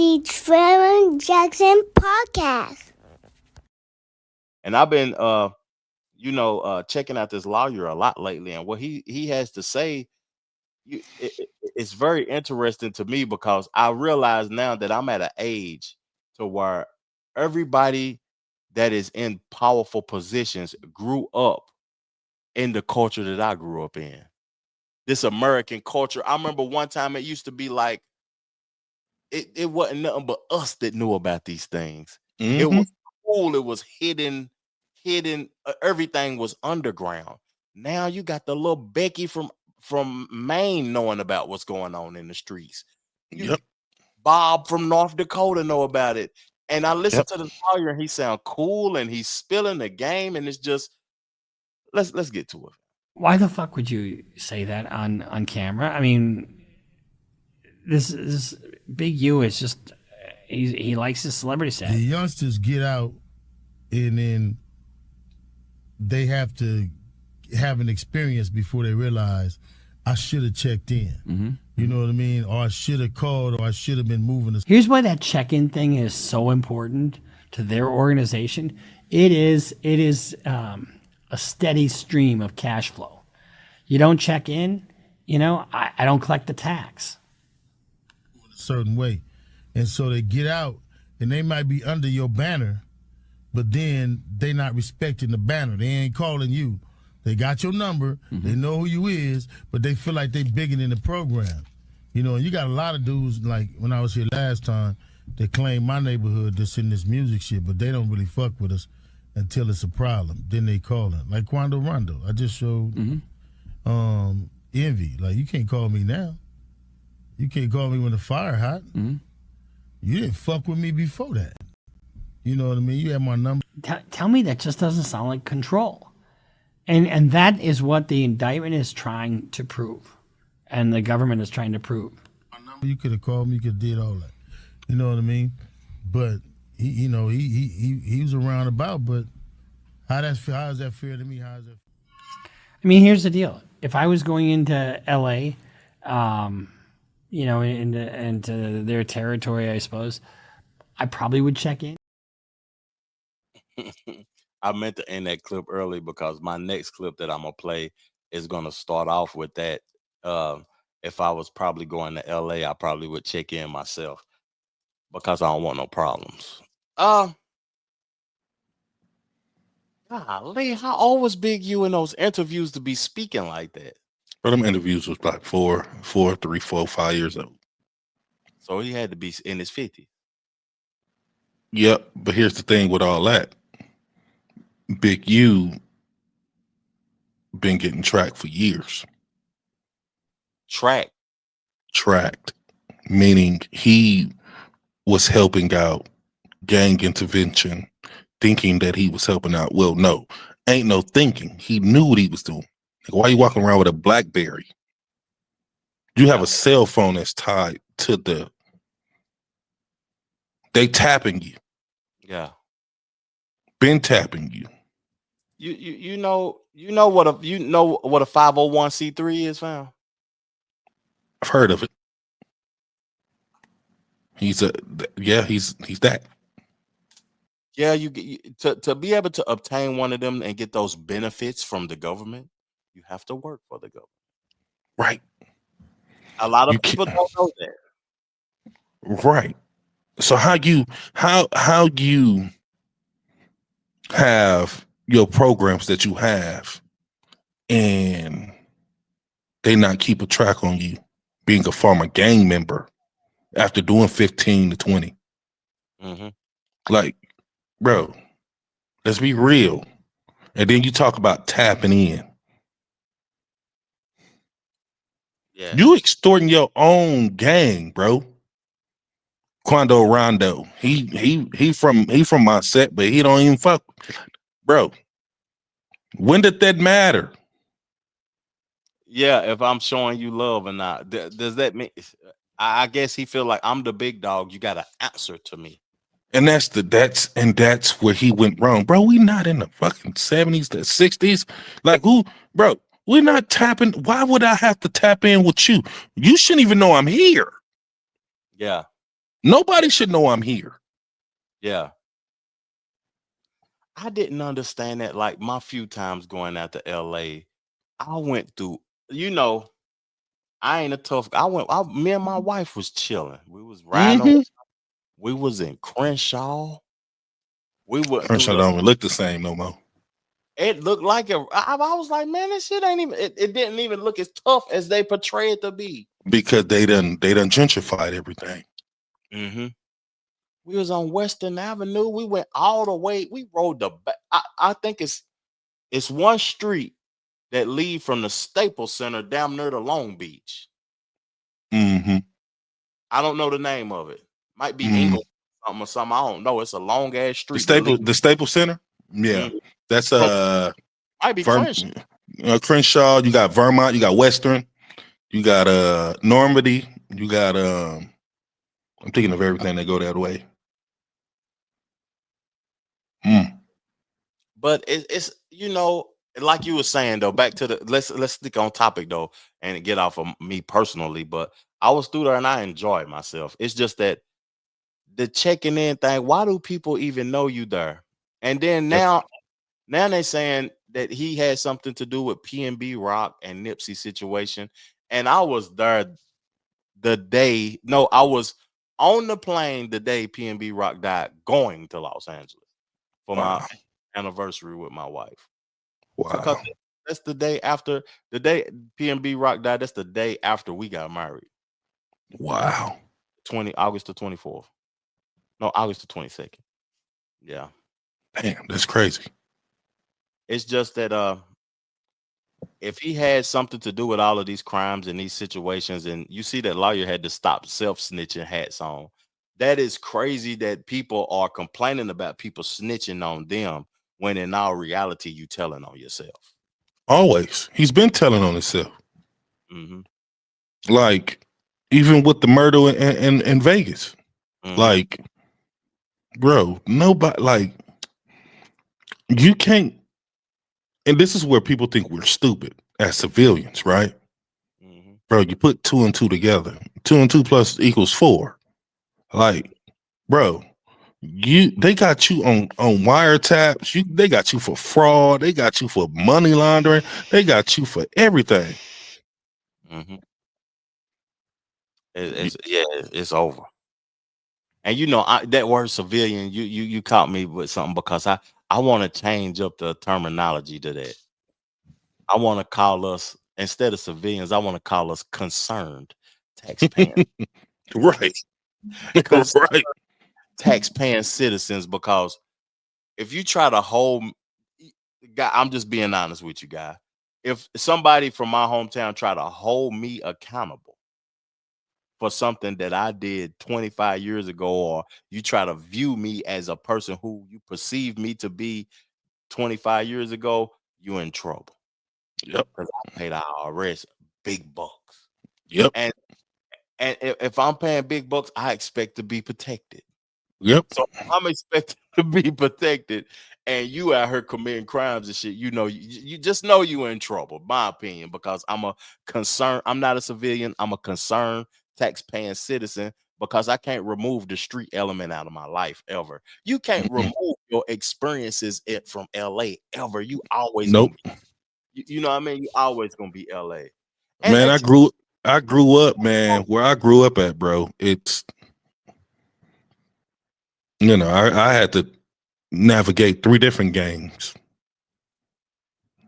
the Trevor Jackson podcast. And I've been checking out this lawyer a lot lately, and what he has to say, it's very interesting to me because I realize now that I'm at an age to where everybody that is in powerful positions grew up in the culture that I grew up in. This American culture. I remember one time it used to be like it wasn't nothing but us that knew about these things. It was cool. It was hidden. Everything was underground. Now you got the little Becky from Maine knowing about what's going on in the streets. Bob from North Dakota know about it. And I listen to the lawyer and he sound cool and he's spilling the game, and it's just let's get to it. Why the fuck would you say that on camera? I mean, this Big U is just he likes his celebrity status. The youngsters get out and then they have to have an experience before they realize I should have checked in. Mm-hmm. You know what I mean? Or I should have called, or I should have been moving. Here's why that check-in thing is so important to their organization. It is a steady stream of cash flow. You don't check in, I don't collect the tax. A certain way. And so they get out and they might be under your banner, but then they not respecting the banner. They ain't calling you. They got your number. Mm-hmm. They know who you is, but they feel like they bigger than the program. And you got a lot of dudes, like when I was here last time, that claim my neighborhood that's in this music shit, but they don't really fuck with us until it's a problem. Then they call it. Like Quando Rondo. I just showed Envy. Like, you can't call me now. You can't call me when the fire hot. Mm-hmm. You didn't fuck with me before that. You know what I mean? You have my number. Tell me that just doesn't sound like control. And that is what the indictment is trying to prove. And the government is trying to prove. My number, you could have called me, you could have did all that. You know what I mean? But he was around about, but how is that fair to me? How is that fair? I mean, here's the deal. If I was going into LA, into their territory, I suppose, I probably would check in. I meant to end that clip early because my next clip that I'm gonna play is gonna start off with that. If I was probably going to LA, I probably would check in myself because I don't want no problems. Golly, how old was Big U in those interviews to be speaking like that? But them interviews was like 5 years old. So he had to be in his 50s. Yep, but here's the thing with all that. Big U been getting tracked for years. Tracked, meaning he was helping out gang intervention, thinking that he was helping out. Well, no, ain't no thinking. He knew what he was doing. Like, why are you walking around with a BlackBerry? You have a cell phone that's tied to they tapping you. Yeah. Been tapping you. You know what a 501c3 is, fam? I've heard of it. He's that. Yeah, to be able to obtain one of them and get those benefits from the government, you have to work for the government. Right. A lot of people don't know that. Right. So how you have your programs that you have and they not keep a track on you being a former gang member after doing 15 to 20. Mm-hmm. Like, bro, let's be real. And then you talk about tapping in. Yeah. You extorting your own gang, bro. Quando Rondo. He from my set, but he don't even fuck. Bro, when did that matter? Yeah, if I'm showing you love or not, does that mean? I guess he feel like I'm the big dog. You got to answer to me. And that's where he went wrong, bro. We not in the fucking 70s, the 60s. Like, who, bro? We're not tapping. Why would I have to tap in with you? You shouldn't even know I'm here. Yeah. Nobody should know I'm here. Yeah. I didn't understand that. Like my few times going out to LA, I went through, you know, I ain't a tough. Me and my wife was chilling. We was riding. Mm-hmm. We was in Crenshaw. We went through Crenshaw don't even look the same no more. It looked like it. I was like, man, this shit ain't even. It didn't even look as tough as they portray it to be. Because they done gentrified everything. Mm-hmm. We was on Western Avenue. We went all the way. We rode the back. I think it's one street that lead from the Staples Center down near the Long Beach. Mm-hmm. I don't know the name of it. Might be Mm-hmm. Engle something or something. I don't know. It's a long ass street. The Staples Center. Yeah, that's might be Crenshaw. Crenshaw. You got Vermont. You got Western. You got Normandy. You got I'm thinking of everything that go that way. But it's like you were saying though. Back to the let's stick on topic though and get off of me personally. But I was through there and I enjoyed myself. It's just that the checking in thing. Why do people even know you there? And then now they're saying that he had something to do with PNB Rock and Nipsey situation. And I was there the day. No, I was on the plane the day PNB Rock died, going to Los Angeles for my anniversary with my wife. Wow. Because that's the day after the day PNB Rock died. That's the day after we got married. Wow. August the 24th. No, August the 22nd. Yeah. Damn, that's crazy. It's just that if he had something to do with all of these crimes and these situations, and you see that lawyer had to stop self-snitching hats on. That is crazy that people are complaining about people snitching on them when in all reality you telling on yourself. Always. He's been telling on himself. Mm-hmm. Like, even with the murder in Vegas. Mm-hmm. Like, bro, nobody, like, you can't, and this is where people think we're stupid as civilians, right? Mm-hmm. Bro, you put 2 and 2 together. 2 and 2 plus equals 4. Like, bro, they got you on wiretaps. They got you for fraud. They got you for money laundering. They got you for everything. Mm-hmm. It's over. And that word civilian, you caught me with something because I want to change up the terminology to that. I want to call us, instead of civilians, I want to call us concerned taxpayers. Right. Right. Taxpaying citizens, because if you try to hold, guy, I'm just being honest with you, guy. If somebody from my hometown try to hold me accountable for something that I did 25 years ago, or you try to view me as a person who you perceive me to be 25 years ago, you're in trouble. Yep. Because I paid IRS big bucks. Yep. And if I'm paying big bucks, I expect to be protected. Yep. So I'm expected to be protected, and you out here committing crimes and shit. You just know you in trouble, my opinion, because I'm not a civilian. I'm a concerned tax-paying citizen, because I can't remove the street element out of my life ever. You can't remove your experiences from LA ever. You always gonna be, you know what I mean? You always gonna be LA. And man, I grew up, man, where I grew up at, bro. It's, I had to navigate 3 different gangs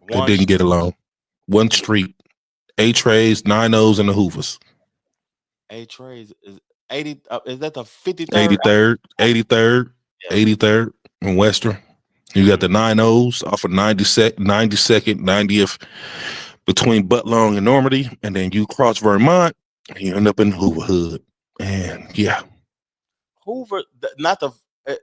that didn't get along. One street, A-Trays, 9-0s, and the Hoovers. A-Trays is 80. Is that the 53rd? 83rd, 83rd, and Western. You got the 9-0s off of 92nd, 90th, between Butler and Normandy, and then you cross Vermont, and you end up in Hoover Hood. And yeah, Hoover, not the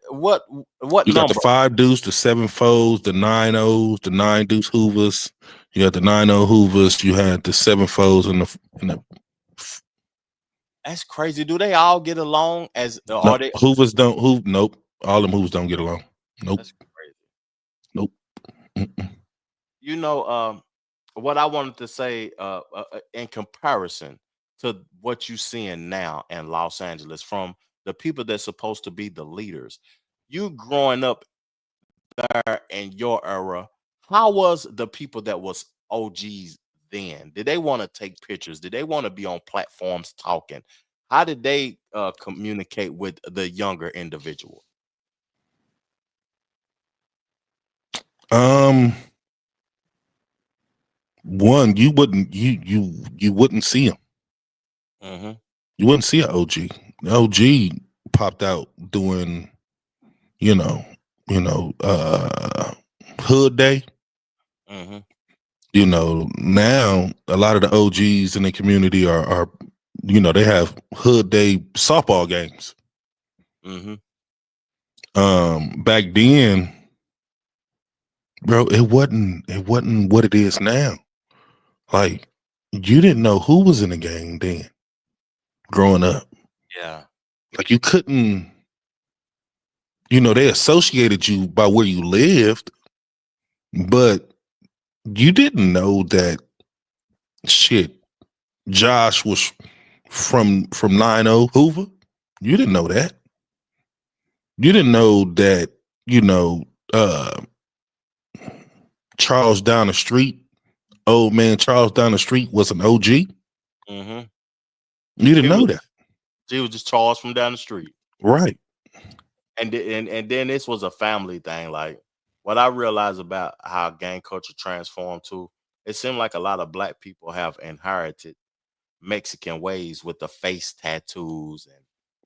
what you number? got the 5 deuce, the 7 foes, the 9-0s, the 9 deuce Hoovers. You got the 9-0 Hoovers. You had the 7 foes and the. That's crazy. Do they all get along? No, Hoovers don't. Nope. All them Hoovers don't get along. Nope. That's crazy. Nope. Mm-mm. What I wanted to say in comparison to what you seeing now in Los Angeles, from the people that's supposed to be the leaders. You growing up there in your era, how was the people that was OGs then? Did they want to take pictures? Did they want to be on platforms talking? How did they communicate with the younger individual? One, you wouldn't see him. Mm-hmm. You wouldn't see an OG. The OG popped out doing, Hood Day. Mm-hmm. Now a lot of the OGs in the community are they have Hood Day softball games. Mm-hmm. Back then, bro, it wasn't what it is now. Like, you didn't know who was in the game then growing up. Yeah. Like, you couldn't, they associated you by where you lived, but you didn't know that shit. Josh was from 90 Hoover. You didn't know that. You didn't know that, Charles down the street, old man Charles down the street was an OG. Mm-hmm. You didn't know that. He was just Charles from down the street. Right. And then this was a family thing. Like, what I realized about how gang culture transformed too, it seemed like a lot of black people have inherited Mexican ways with the face tattoos and,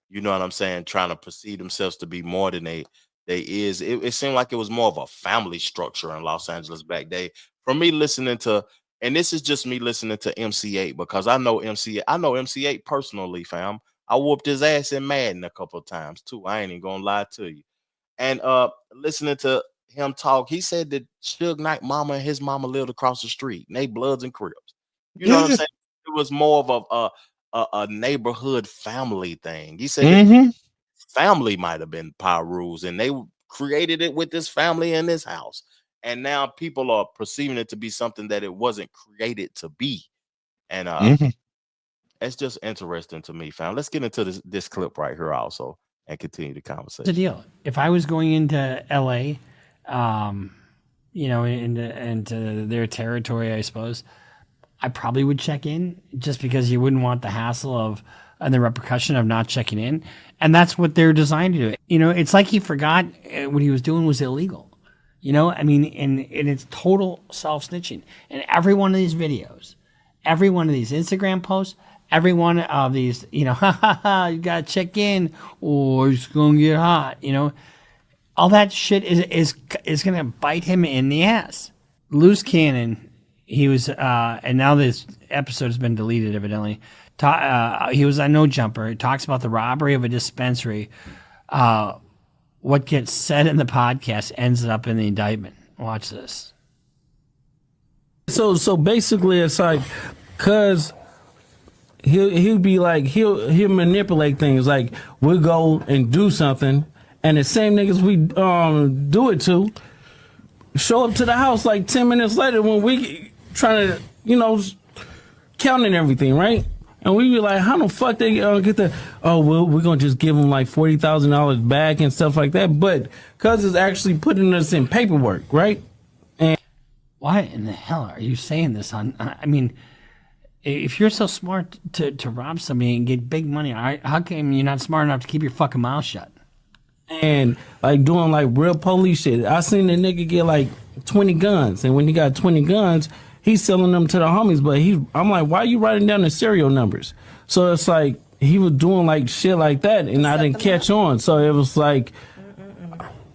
you know what I'm saying, trying to perceive themselves to be more than they is. It seemed like it was more of a family structure in Los Angeles back then. For me listening to, and this is just me listening to MC8 because I know MC8 personally, fam. I whooped his ass in Madden a couple of times too. I ain't even gonna lie to you. And listening to him talk, he said that Suge Knight mama and his mama lived across the street. And they bloods and crips. You know what I'm saying? It was more of a neighborhood family thing. He said that family might have been power rules, and they created it with this family in this house. And now people are perceiving it to be something that it wasn't created to be. And it's just interesting to me, fam. Let's get into this clip right here also and continue the conversation. The deal. If I was going into LA, into their territory, I suppose, I probably would check in just because you wouldn't want the hassle of and the repercussion of not checking in. And that's what they're designed to do. It's like he forgot what he was doing was illegal. And it's total self-snitching. And every one of these videos, every one of these Instagram posts, every one of these, you got to check in or it's going to get hot, all that shit is going to bite him in the ass. Loose Cannon, he was, and now this episode has been deleted evidently. He was a No Jumper. He talks about the robbery of a dispensary. What gets said in the podcast ends up in the indictment. Watch this. So basically, it's like, cause he'll be like he'll manipulate things. Like, we'll go and do something, and the same niggas we do it to show up to the house like 10 minutes later when we trying to counting everything, right? And we be like, how the fuck they get the? Oh, well, we're gonna just give them like $40,000 back and stuff like that. But cause it's actually putting us in paperwork, right? And why in the hell are you saying this on? I mean, if you're so smart to rob somebody and get big money, how come you're not smart enough to keep your fucking mouth shut? And like doing like real police shit. I seen a nigga get like 20 guns, and when he got 20 guns, he's selling them to the homies. But I'm like, why are you writing down the serial numbers? So it's like he was doing like shit like that, and I didn't catch on. So it was like,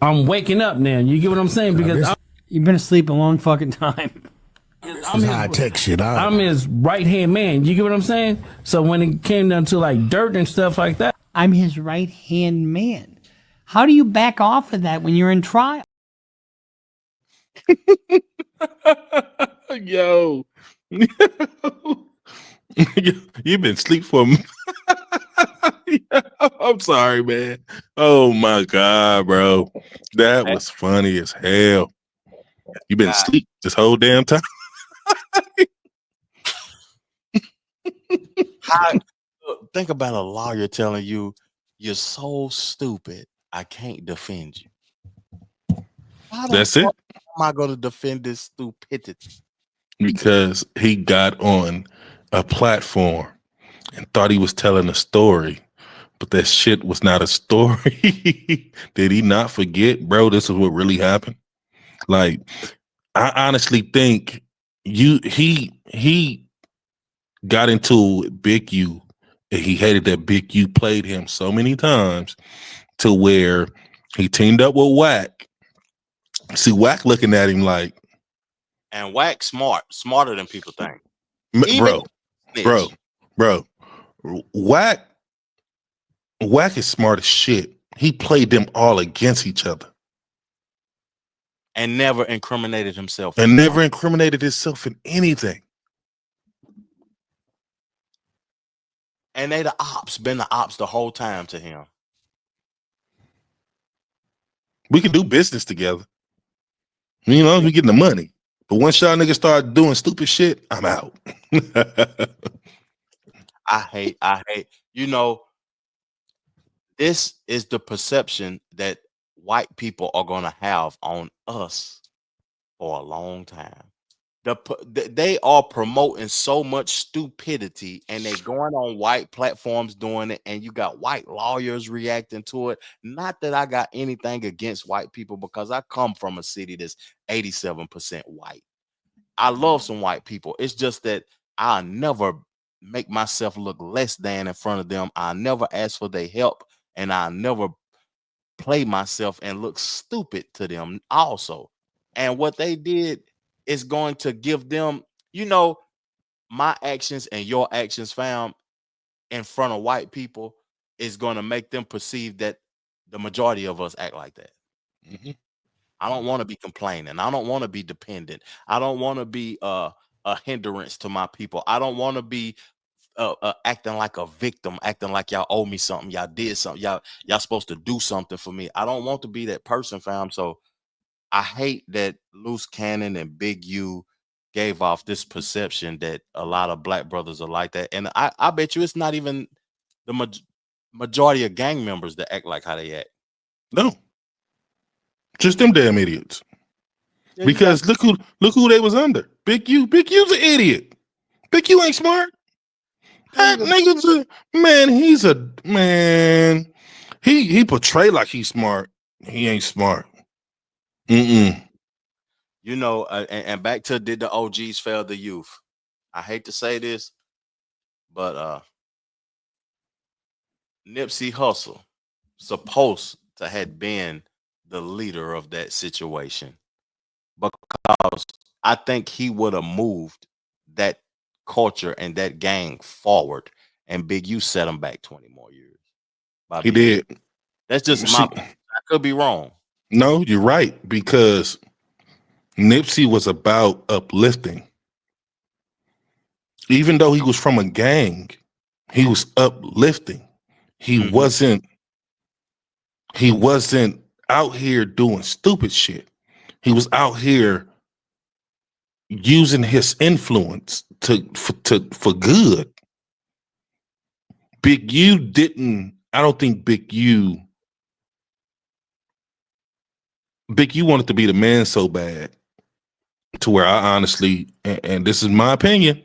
I'm waking up now. You get what I'm saying? Because you've been asleep a long fucking time. I'm high-tech shit. I'm his right-hand man. You get what I'm saying? So when it came down to like dirt and stuff like that, I'm his right-hand man. How do you back off of that when you're in trial? Yo. You've been asleep for me. I'm sorry, man. Oh my God, bro. That was funny as hell. You've been asleep this whole damn time. Think about a lawyer telling you you're so stupid. I can't defend you. Why the That's it. fuck am I going to defend this stupidity? Because he got on a platform and thought he was telling a story, but that shit was not a story. Did he not forget, bro? This is what really happened. Like, I honestly think he got into Big U, and he hated that Big U played him so many times to where he teamed up with Wack. See, Wack looking at him like, And Wack smarter than people think. Even bro, snitch. bro, Wack is smart as shit. He played them all against each other And never incriminated himself. and never incriminated himself in anything. And they been the ops the whole time to him. We can do business together. You know, we getting the money. But once y'all niggas start doing stupid shit, I'm out. I hate. You know, this is the perception that white people are going to have on us for a long time. They are promoting so much stupidity, and they going on white platforms doing it, and you got white lawyers reacting to it. Not that I got anything against white people, because I come from a city that's 87% white. I love some white people. It's just that I never make myself look less than in front of them. I never ask for their help, and I never play myself and look stupid to them also. And what they did is going to give them, you know, my actions and your actions found in front of white people is going to make them perceive that the majority of us act like that. Mhm. I don't want to be complaining. I don't want to be dependent. I don't want to be a hindrance to my people. I don't want to be acting like a victim, acting like y'all owe me something. Y'all did something. Y'all supposed to do something for me. I don't want to be that person, fam. So I hate that Loose Cannon and Big U gave off this perception that a lot of black brothers are like that. And I bet you it's not even the majority of gang members that act like how they act. No, just them damn idiots. Yeah, Because look who they was under. Big U. Big U's an idiot. Big U ain't smart. That nigga's he's a man. He portray like he's smart. He ain't smart. Mm-mm. you know, and back to did the OGs fail the youth? I hate to say this, but Nipsey Hussle supposed to have been the leader of that situation, because I think he would have moved that culture and that gang forward, and Big U set him back 20 more years. He did. That's just my opinion. I could be wrong. No, you're right, because Nipsey was about uplifting. Even though he was from a gang, he was uplifting. He wasn't out here doing stupid shit. He was out here using his influence for good. Big U didn't. I don't think Big U wanted to be the man so bad to where I honestly, and this is my opinion,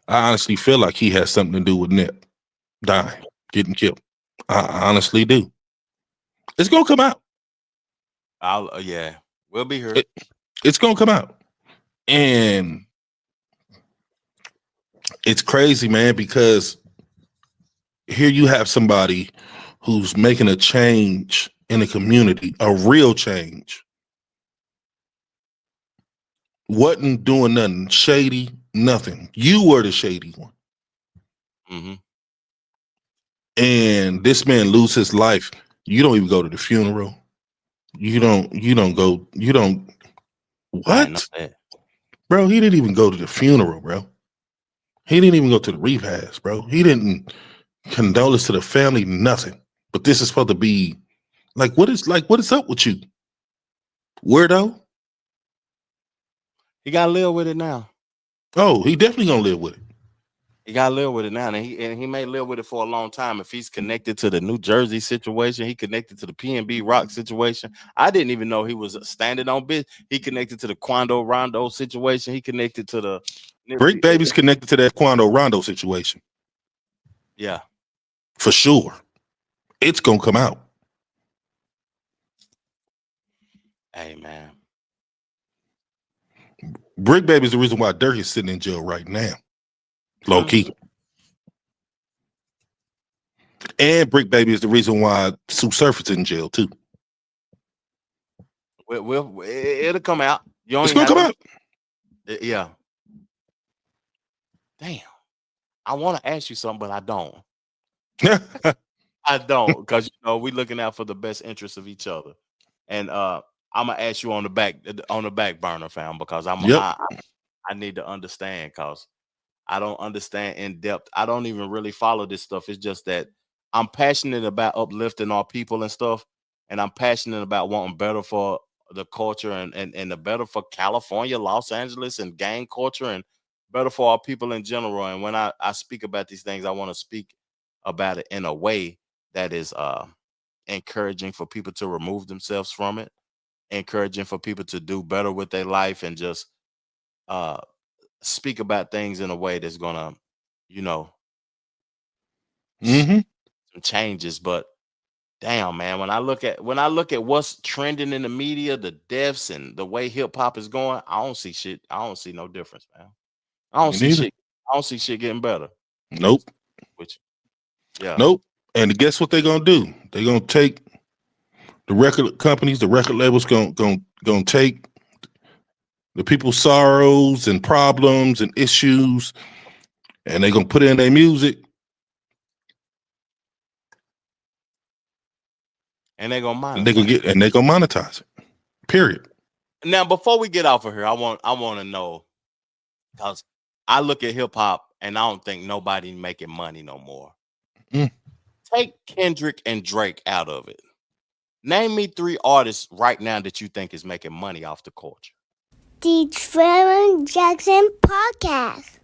I honestly feel like he has something to do with Nip dying, getting killed. I honestly do. It's gonna come out. Yeah, we'll be here. It's gonna come out, and it's crazy, man, because here you have somebody who's making a change in the community, a real change. Wasn't doing nothing shady, nothing. You were the shady one. Mm-hmm. And this man lose his life. You don't even go to the funeral. You don't go. What? Bro, he didn't even go to the funeral, bro. He didn't even go to the repast, bro. He didn't condolence to the family, nothing. But this is supposed to be what is up with you? Weirdo? He gotta live with it now. Oh, he definitely gonna live with it. He got to live with it now, and he may live with it for a long time. If he's connected to the New Jersey situation, he connected to the PNB Rock situation. I didn't even know he was standing on business. He connected to the Quando Rondo situation. He connected to the Brick Baby's connected to that Quando Rondo situation. Yeah, for sure. It's gonna come out. Hey man, Brick Baby is the reason why Dirk is sitting in jail right now. Low key. And Brick Baby is the reason why Sue Surface is in jail too. it'll come out. You It's only gonna come have out. Yeah. Damn. I want to ask you something, but I don't. I don't, because we looking out for the best interests of each other. And I'm gonna ask you on the back burner, fam, because I need to understand, because I don't understand in depth. I don't even really follow this stuff. It's just that I'm passionate about uplifting our people and stuff, and I'm passionate about wanting better for the culture and the better for California, Los Angeles, and gang culture, and better for our people in general. And when I speak about these things, I want to speak about it in a way that is encouraging for people to remove themselves from it, encouraging for people to do better with their life, and just speak about things in a way that's gonna, some changes. But damn, man, when I look at what's trending in the media, the deaths and the way hip hop is going, I don't see shit. I don't see no difference, man. I don't see shit. I don't see shit getting better. Nope. Which, yeah. Nope. And guess what they're gonna do? They're gonna take the record companies, the record labels gonna take the people's sorrows and problems and issues, and they're gonna put it in their music. And they're gonna monetize. They're gonna monetize it. Period. Now, before we get off of here, I want to know, because I look at hip hop and I don't think nobody making money no more. Take Kendrick and Drake out of it. Name me 3 artists right now that you think is making money off the culture. The Trevor Jackson Podcast.